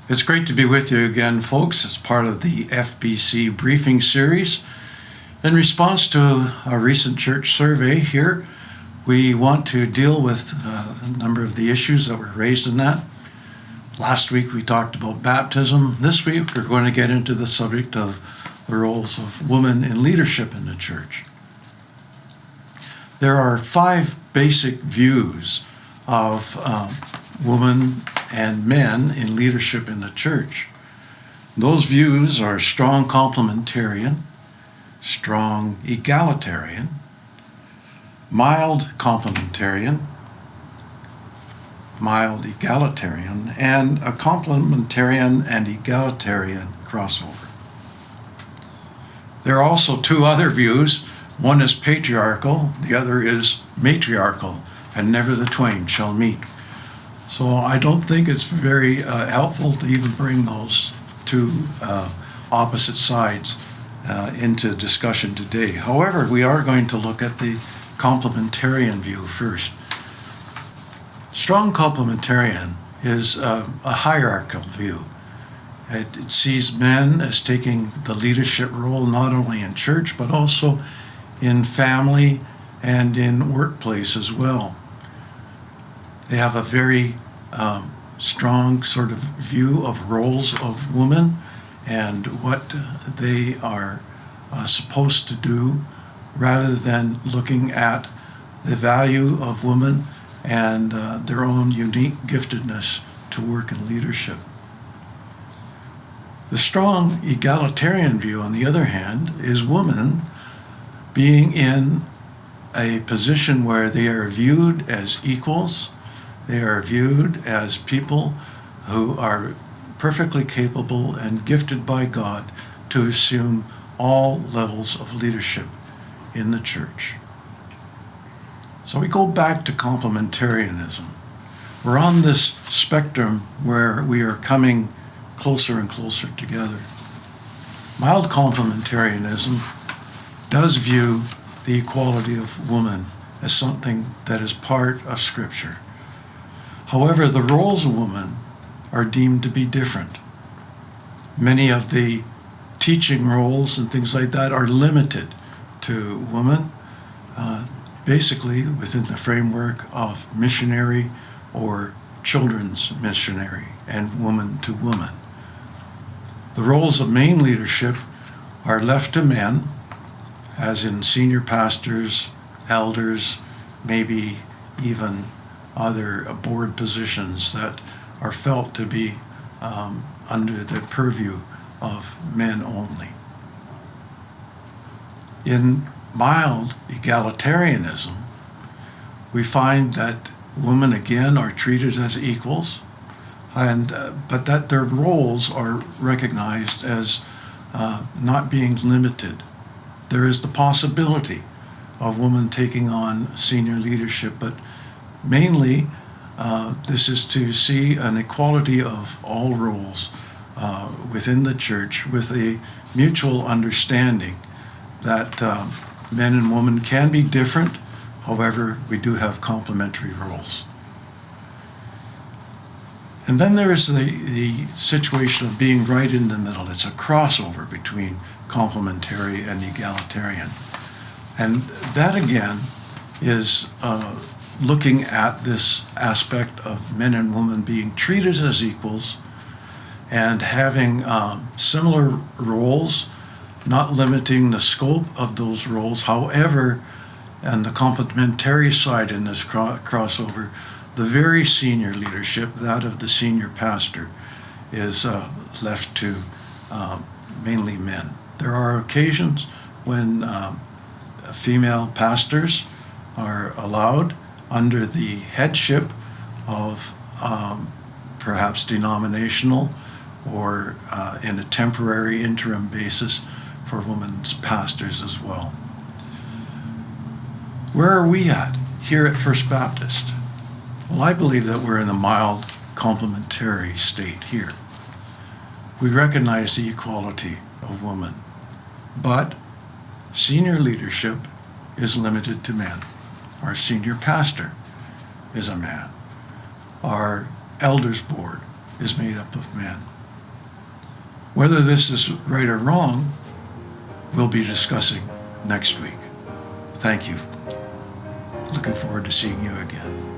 It's great to be with you again, folks, as part of the FBC Briefing Series. In response to a recent church survey here, we want to deal with a number of the issues that were raised in that. Last week we talked about baptism. This week we're going to get into the subject of the roles of women in leadership in the church. There are 5 basic views of women and men in leadership in the church. Those views are strong complementarian, strong egalitarian, mild complementarian, mild egalitarian, and a complementarian and egalitarian crossover. There are also 2 other views. One is patriarchal, the other is matriarchal, and never the twain shall meet. So I don't think it's very helpful to even bring those 2 opposite sides into discussion today. However, we are going to look at the complementarian view first. Strong complementarian is a hierarchical view. It sees men as taking the leadership role not only in church but also in family and in workplace as well. They have a very strong sort of view of roles of women and what they are supposed to do, rather than looking at the value of women and their own unique giftedness to work in leadership. The strong egalitarian view, on the other hand, is women being in a position where they are viewed as equals. They are viewed as people who are perfectly capable and gifted by God to assume all levels of leadership in the church. So we go back to complementarianism. We're on this spectrum where we are coming closer and closer together. Mild complementarianism does view the equality of woman as something that is part of Scripture. However, the roles of women are deemed to be different. Many of the teaching roles and things like that are limited to women, basically within the framework of missionary or children's missionary and woman to woman. The roles of main leadership are left to men, as in senior pastors, elders, maybe even other board positions that are felt to be under the purview of men only. In mild egalitarianism, we find that women again are treated as equals, and but that their roles are recognized as not being limited. There is the possibility of women taking on senior leadership, but mainly this is to see an equality of all roles within the church, with a mutual understanding that men and women can be different. However, we do have complementary roles. And then there is the situation of being right in the middle. It's a crossover between complementary and egalitarian. And that again is looking at this aspect of men and women being treated as equals and having similar roles, not limiting the scope of those roles. However, and the complementary side in this crossover, the very senior leadership, that of the senior pastor, is left to mainly men. There are occasions when female pastors are allowed under the headship of perhaps denominational or in a temporary interim basis for women's pastors as well. Where are we at here at First Baptist? Well, I believe that we're in a mild complementary state here. We recognize the equality of women, but senior leadership is limited to men. Our senior pastor is a man. Our elders board is made up of men. Whether this is right or wrong, we'll be discussing next week. Thank you. Looking forward to seeing you again.